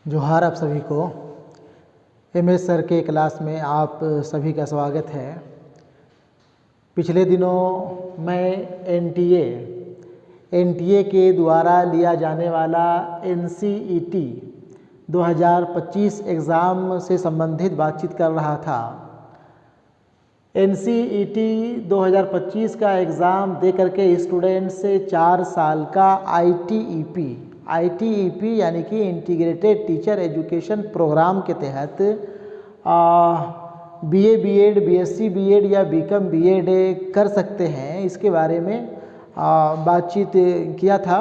जोहार आप सभी को। एमएस सर के क्लास में आप सभी का स्वागत है। पिछले दिनों मैं एनटीए के द्वारा लिया जाने वाला एनसीईटी 2025 एग्ज़ाम से संबंधित बातचीत कर रहा था। एनसीईटी 2025 का एग्ज़ाम दे करके स्टूडेंट से 4 साल का आईटीईपी यानी कि इंटीग्रेटेड टीचर एजुकेशन प्रोग्राम के तहत बीए बीएड बीएससी बीएड या बीकॉम बीएड कर सकते हैं, इसके बारे में बातचीत किया था।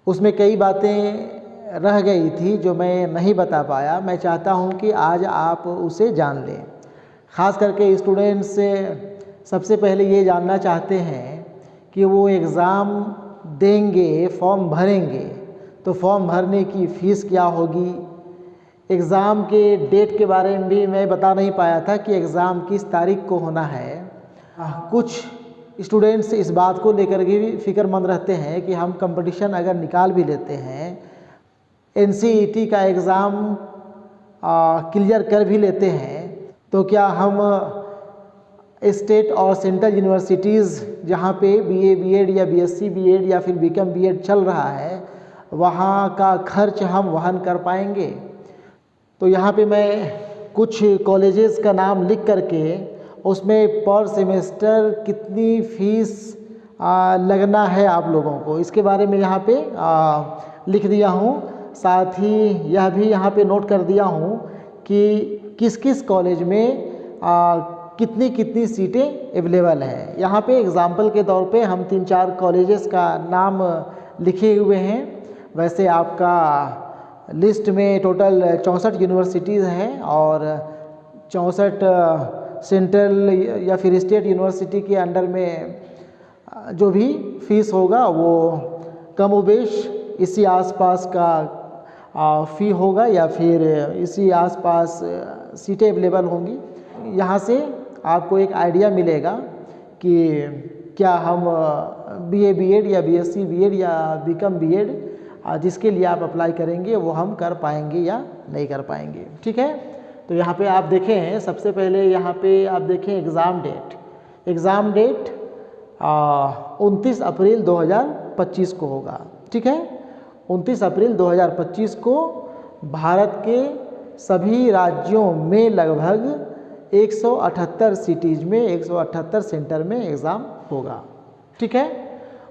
उसमें कई बातें रह गई थी जो मैं नहीं बता पाया। मैं चाहता हूं कि आज आप उसे जान लें। ख़ास करके स्टूडेंट्स सबसे पहले ये जानना चाहते हैं कि वो एग्ज़ाम देंगे, फॉर्म भरेंगे तो फॉर्म भरने की फ़ीस क्या होगी। एग्ज़ाम के डेट के बारे में भी मैं बता नहीं पाया था कि एग्ज़ाम किस तारीख को होना है। कुछ स्टूडेंट्स इस बात को लेकर के भी फ़िक्रमंद रहते हैं कि हम कंपटीशन अगर निकाल भी लेते हैं, एनसीईटी का एग्ज़ाम क्लियर कर भी लेते हैं, तो क्या हम स्टेट और सेंट्रल यूनिवर्सिटीज़ जहाँ पे बीए बीएड या बीएससी बीएड या फिर बीकॉम बीएड चल रहा है वहाँ का खर्च हम वहन कर पाएंगे। तो यहाँ पे मैं कुछ कॉलेजेस का नाम लिख करके उसमें पर सेमेस्टर कितनी फ़ीस लगना है आप लोगों को, इसके बारे में यहाँ पे लिख दिया हूँ। साथ ही यह भी यहाँ पे नोट कर दिया हूँ कि किस किस कॉलेज में कितनी कितनी सीटें अवेलेबल हैं। यहाँ पे एग्ज़ाम्पल के तौर पे हम 3-4 कॉलेजेस का नाम लिखे हुए हैं। वैसे आपका लिस्ट में टोटल 64 यूनिवर्सिटीज़ हैं और 64 सेंट्रल या फिर स्टेट यूनिवर्सिटी के अंडर में जो भी फीस होगा वो कम उबेश इसी आसपास का फ़ी होगा या फिर इसी आसपास सीटें अवेलेबल होंगी। यहाँ से आपको एक आइडिया मिलेगा कि क्या हम बीए बीएड या बीएससी बीएड या बीकॉम बीएड जिसके लिए आप अप्लाई करेंगे वो हम कर पाएंगे या नहीं कर पाएंगे। ठीक है, तो यहाँ पे आप देखें, सबसे पहले यहाँ पे आप देखें एग्ज़ाम डेट 29 अप्रैल 2025 को होगा। ठीक है, 29 अप्रैल 2025 को भारत के सभी राज्यों में लगभग 178 सिटीज़ में 178 सेंटर में एग्ज़ाम होगा। ठीक है,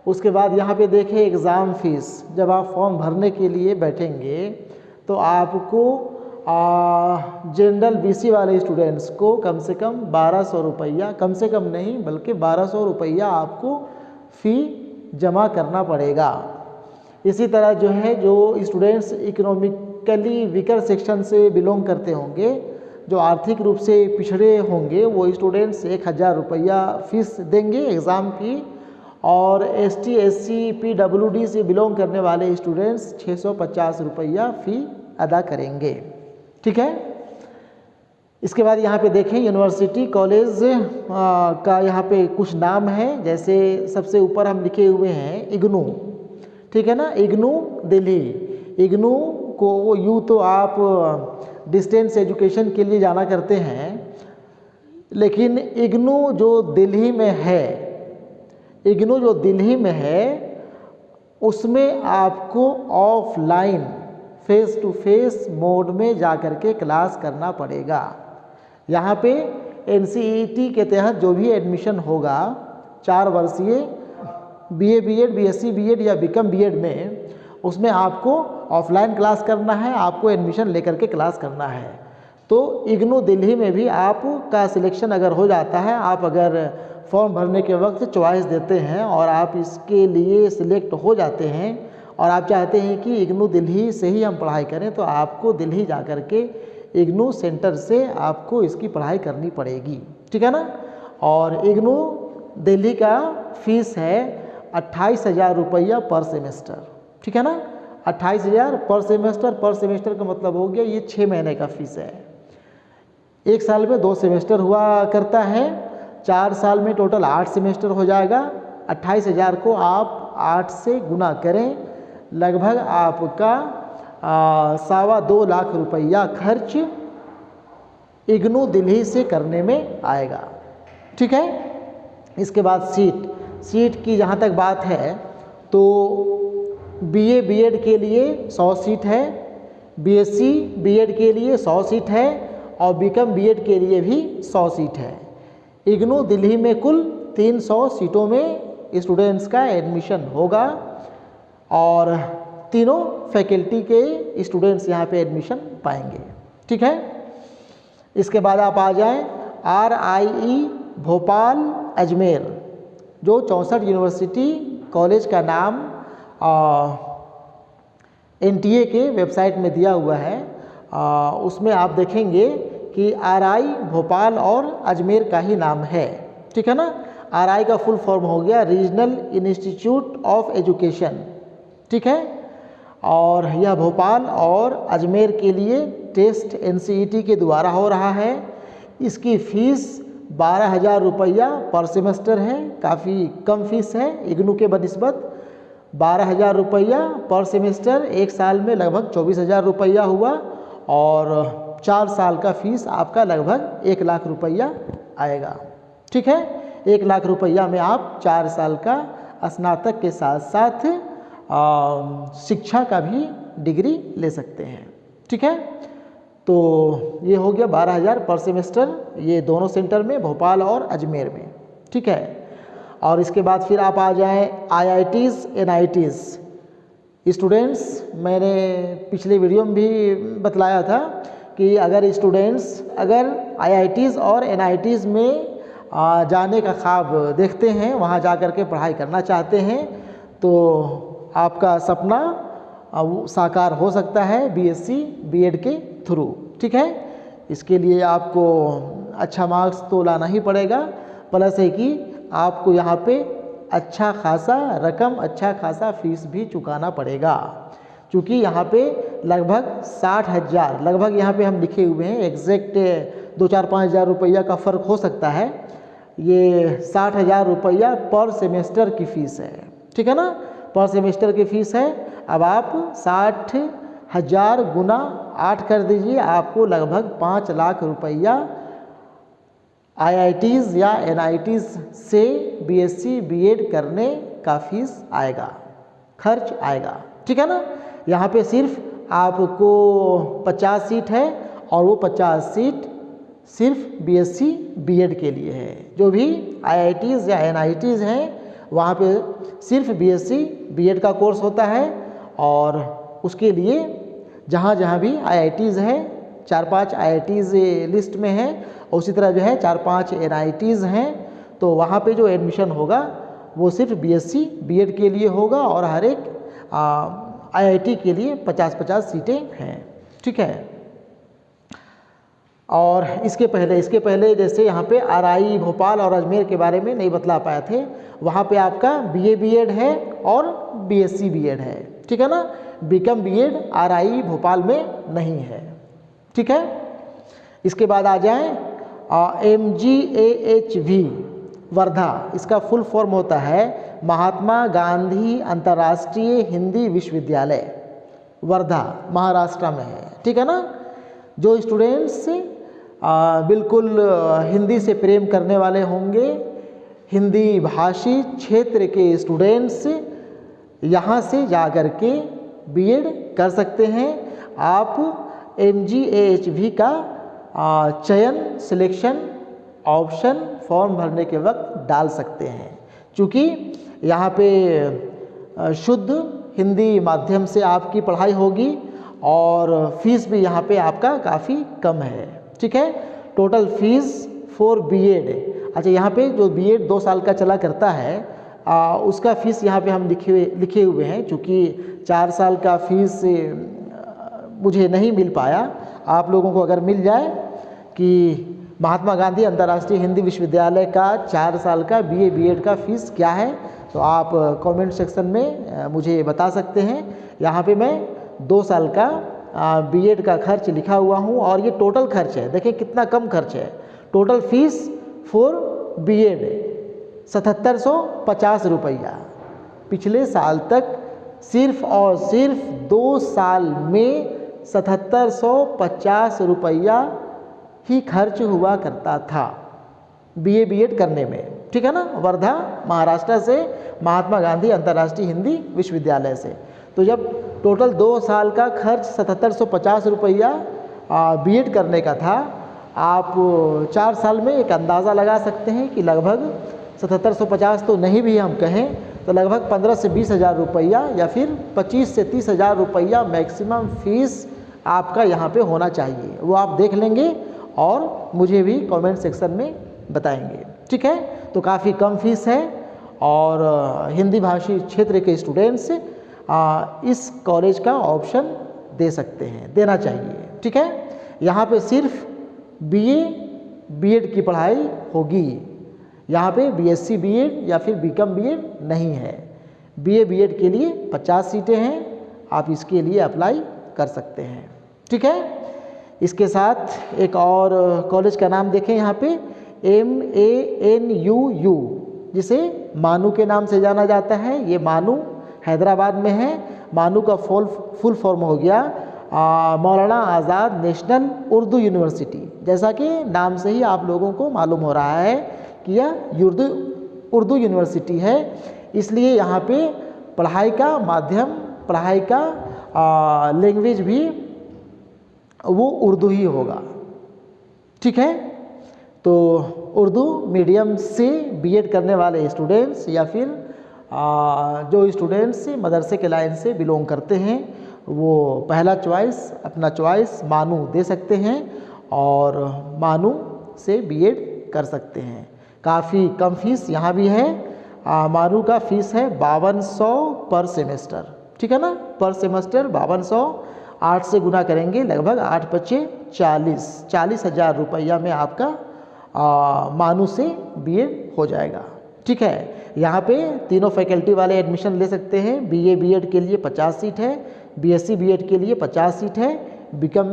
उसके बाद यहाँ पे देखें एग्ज़ाम फ़ीस। जब आप फॉर्म भरने के लिए बैठेंगे तो आपको जनरल बीसी वाले स्टूडेंट्स को कम से कम 1200 रुपया, कम से कम नहीं बल्कि 1200 रुपया आपको फ़ी जमा करना पड़ेगा। इसी तरह जो है, जो स्टूडेंट्स इकोनॉमिकली वीकर सेक्शन से बिलोंग करते होंगे, जो आर्थिक रूप से पिछड़े होंगे, वो स्टूडेंट्स 1000 रुपया फ़ीस देंगे एग्ज़ाम की। और एसटी एससी पीडब्ल्यूडी से बिलोंग करने वाले स्टूडेंट्स 650 रुपया फ़ी अदा करेंगे। ठीक है, इसके बाद यहाँ पे देखें यूनिवर्सिटी कॉलेज का यहाँ पे कुछ नाम है। जैसे सबसे ऊपर हम लिखे हुए हैं इग्नू। ठीक है ना, इग्नू दिल्ली। इग्नू को यूँ तो आप डिस्टेंस एजुकेशन के लिए जाना करते हैं, लेकिन इग्नू जो दिल्ली में है उसमें आपको offline face to face mode में जा कर के क्लास करना पड़ेगा। यहाँ पे एनसीईटी के तहत जो भी एडमिशन होगा 4 वर्षीय बीए बीएड बीएससी बीएड या बीकॉम बीएड में, उसमें आपको ऑफलाइन क्लास करना है, आपको एडमिशन लेकर के क्लास करना है। तो इग्नू दिल्ली में भी आपका सिलेक्शन अगर हो जाता है, आप अगर फॉर्म भरने के वक्त चॉइस देते हैं और आप इसके लिए सिलेक्ट हो जाते हैं और आप चाहते हैं कि इग्नू दिल्ली से ही हम पढ़ाई करें, तो आपको दिल्ली जा कर के इग्नू सेंटर से आपको इसकी पढ़ाई करनी पड़ेगी। ठीक है ना। और इग्नू दिल्ली का फ़ीस है 28,000 रुपया पर सेमेस्टर। ठीक है ना, 28,000 पर सेमेस्टर का मतलब हो गया ये 6 महीने का फ़ीस है। 1 साल में 2 सेमेस्टर हुआ करता है, 4 साल में टोटल 8 सेमेस्टर हो जाएगा। 28,000 को आप 8 से गुना करें, लगभग आपका 2.25 लाख रुपया खर्च इग्नू दिल्ली से करने में आएगा। ठीक है। इसके बाद सीट की जहाँ तक बात है तो बीए बीएड के लिए 100 सीट है, बीएससी बीएड के लिए 100 सीट है और बीकॉम बीएड के लिए भी 100 सीट है। इग्नू दिल्ली में कुल 300 सीटों में स्टूडेंट्स का एडमिशन होगा और तीनों फैकल्टी के स्टूडेंट्स यहाँ पे एडमिशन पाएंगे। ठीक है। इसके बाद आप आ जाएं RIE भोपाल अजमेर, जो 64 यूनिवर्सिटी कॉलेज का नाम NTA के वेबसाइट में दिया हुआ है। उसमें आप देखेंगे कि RI भोपाल और अजमेर का ही नाम है। ठीक है ना। RI का फुल फॉर्म हो गया रीजनल इंस्टीट्यूट ऑफ एजुकेशन। ठीक है। और यह भोपाल और अजमेर के लिए टेस्ट NCET के द्वारा हो रहा है। इसकी फ़ीस 12,000 रुपया पर सेमेस्टर है, काफ़ी कम फीस है इग्नू के बनिस्बत। 12,000 रुपया पर सेमेस्टर, एक साल में लगभग 24,000 रुपया हुआ और 4 साल का फीस आपका लगभग 1 लाख रुपया आएगा। ठीक है। 1 लाख रुपया में आप 4 साल का स्नातक के साथ साथ शिक्षा का भी डिग्री ले सकते हैं। ठीक है। तो ये हो गया 12,000 पर सेमेस्टर, ये दोनों सेंटर में, भोपाल और अजमेर में। ठीक है। और इसके बाद फिर आप आ जाएं IITs NITs स्टूडेंट्स। मैंने पिछले वीडियो में भी बतलाया था कि अगर स्टूडेंट्स IITs और NITs में जाने का ख्वाब देखते हैं, वहाँ जा कर के पढ़ाई करना चाहते हैं, तो आपका सपना साकार हो सकता है BSc BEd के थ्रू। ठीक है। इसके लिए आपको अच्छा मार्क्स तो लाना ही पड़ेगा, प्लस है कि आपको यहाँ पे अच्छा खासा रकम, अच्छा खासा फीस भी चुकाना पड़ेगा, क्योंकि यहाँ पे लगभग 60,000, लगभग यहाँ पे हम लिखे हुए हैं, एग्जैक्ट 2-4-5 हज़ार रुपया का फ़र्क हो सकता है। ये 60,000 रुपया पर सेमेस्टर की फ़ीस है। ठीक है ना। पर सेमेस्टर की फ़ीस है। अब आप 60,000 गुना 8 कर दीजिए, आपको लगभग 5 लाख रुपया IITs या NITs से BSc BEd करने का फीस आएगा, खर्च आएगा। ठीक है ना। यहाँ पे सिर्फ आपको 50 सीट है और वो 50 सीट सिर्फ BSc BEd के लिए है। जो भी IITs या NITs हैं वहाँ पे सिर्फ BSc BEd का कोर्स होता है और उसके लिए जहाँ जहाँ भी IITs है, 4-5 IITs लिस्ट में है और उसी तरह जो है 4-5 NITs हैं, तो वहाँ पे जो एडमिशन होगा वो सिर्फ BSc BEd के लिए होगा और हर एक IIT के लिए 50-50 सीटें हैं। ठीक है। और इसके पहले जैसे यहाँ पे RI भोपाल और अजमेर के बारे में नहीं बतला पाए थे, वहाँ पे आपका BA BEd है और BSc BEd है। ठीक है ना। बीकॉम BEd RI भोपाल में नहीं है। ठीक है। इसके बाद आ जाएं MGAHV वर्धा। इसका फुल फॉर्म होता है महात्मा गांधी अंतर्राष्ट्रीय हिंदी विश्वविद्यालय, वर्धा महाराष्ट्र में है। ठीक है ना। जो स्टूडेंट्स बिल्कुल हिंदी से प्रेम करने वाले होंगे, हिंदी भाषी क्षेत्र के स्टूडेंट्स यहाँ से जा कर के BEd कर सकते हैं। आप MGAHV का चयन सिलेक्शन ऑप्शन फॉर्म भरने के वक्त डाल सकते हैं, क्योंकि यहाँ पे शुद्ध हिंदी माध्यम से आपकी पढ़ाई होगी और फीस भी यहाँ पे आपका काफ़ी कम है। ठीक है। टोटल फीस फॉर BEd, अच्छा यहाँ पे जो BEd 2 साल का चला करता है उसका फ़ीस यहाँ पे हम लिखे हुए हैं, क्योंकि 4 साल का फीस मुझे नहीं मिल पाया। आप लोगों को अगर मिल जाए कि महात्मा गांधी अंतर्राष्ट्रीय हिंदी विश्वविद्यालय का 4 साल का BA BEd का फ़ीस क्या है, तो आप कमेंट सेक्शन में मुझे बता सकते हैं। यहाँ पे मैं 2 साल का BEd का खर्च लिखा हुआ हूँ और ये टोटल खर्च है। देखिए कितना कम खर्च है। टोटल फीस फॉर BEd 7750 रुपया। पिछले साल तक सिर्फ और सिर्फ 2 साल में 7750 रुपया ही खर्च हुआ करता था BA BEd करने में, ठीक है ना। वर्धा महाराष्ट्र से महात्मा गांधी अंतर्राष्ट्रीय हिंदी विश्वविद्यालय से। तो जब टोटल 2 साल का खर्च 7750 रुपया BEd करने का था, आप 4 साल में एक अंदाज़ा लगा सकते हैं कि लगभग 7750 तो नहीं भी हम कहें तो लगभग 15 से 20 हज़ार रुपया या फिर 25 से 30 हज़ार रुपया मैक्सिमम फीस आपका यहाँ पे होना चाहिए। वो आप देख लेंगे और मुझे भी कमेंट सेक्शन में बताएंगे, ठीक है। तो काफ़ी कम फीस है और हिंदी भाषी क्षेत्र के स्टूडेंट्स इस कॉलेज का ऑप्शन दे सकते हैं, देना चाहिए, ठीक है। यहाँ पे सिर्फ BA BEd की पढ़ाई होगी, यहाँ पे BSc BEd या फिर BCom BEd नहीं है। BA BEd के लिए 50 सीटें हैं, आप इसके लिए अप्लाई कर सकते हैं, ठीक है। इसके साथ एक और कॉलेज का नाम देखें यहाँ पे MANUU, जिसे मानू के नाम से जाना जाता है। ये मानू हैदराबाद में है। मानू का फुल फॉर्म हो गया मौलाना आज़ाद नेशनल उर्दू यूनिवर्सिटी। जैसा कि नाम से ही आप लोगों को मालूम हो रहा है कि यह उर्दू यूनिवर्सिटी है, इसलिए यहाँ पे पढ़ाई का माध्यम, पढ़ाई का लैंग्वेज भी वो उर्दू ही होगा, ठीक है। तो उर्दू मीडियम से BEd करने वाले स्टूडेंट्स या फिर जो स्टूडेंट्स मदरसे के लाइन से बिलोंग करते हैं वो पहला चॉइस, अपना चॉइस मानू दे सकते हैं और मानू से BEd कर सकते हैं। काफ़ी कम फीस यहाँ भी है। मानू का फीस है 5200 पर सेमेस्टर, ठीक है ना। पर सेमेस्टर 5200, 8 से गुना करेंगे लगभग 8 × 40 हज़ार रुपया में आपका मानू से BEd हो जाएगा, ठीक है। यहाँ पे तीनों फैकल्टी वाले एडमिशन ले सकते हैं। BA BEd के लिए 50 सीट है, BSc BEd के लिए 50 सीट है, BCom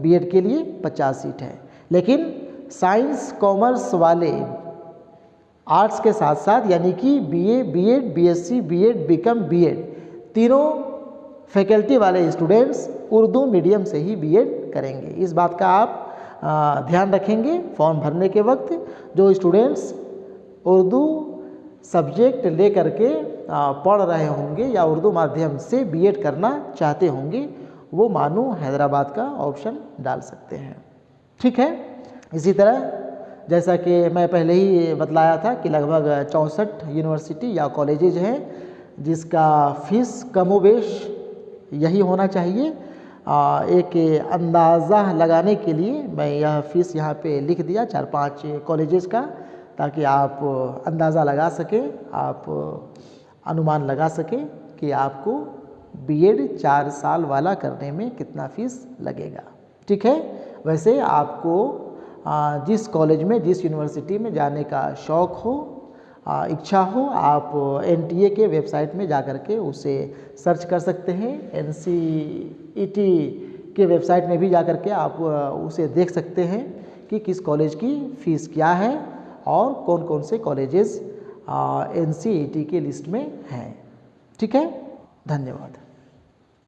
BEd के लिए 50 सीट है। लेकिन साइंस कॉमर्स वाले आर्ट्स के साथ साथ यानी कि BA BEd BSc BEd BCom BEd तीनों फैकल्टी वाले स्टूडेंट्स उर्दू मीडियम से ही BEd करेंगे। इस बात का आप ध्यान रखेंगे फॉर्म भरने के वक्त। जो स्टूडेंट्स उर्दू सब्जेक्ट ले करके पढ़ रहे होंगे या उर्दू माध्यम से BEd करना चाहते होंगे वो मानू हैदराबाद का ऑप्शन डाल सकते हैं, ठीक है। इसी तरह जैसा कि मैं पहले ही बतलाया था कि लगभग 64 यूनिवर्सिटी या कॉलेजेज हैं जिसका फीस कमोबेश यही होना चाहिए। एक अंदाज़ा लगाने के लिए मैं यह फीस यहाँ पे लिख दिया 4-5 कॉलेजेस का, ताकि आप अंदाज़ा लगा सकें, आप अनुमान लगा सकें कि आपको BEd 4 साल वाला करने में कितना फ़ीस लगेगा, ठीक है। वैसे आपको जिस कॉलेज में, जिस यूनिवर्सिटी में जाने का शौक़ हो, इच्छा हो, आप NTA के वेबसाइट में जा कर के उसे सर्च कर सकते हैं। NCET के वेबसाइट में भी जा कर के आप उसे देख सकते हैं कि किस कॉलेज की फ़ीस क्या है और कौन कौन से कॉलेजेस NCET के लिस्ट में हैं, ठीक है। धन्यवाद।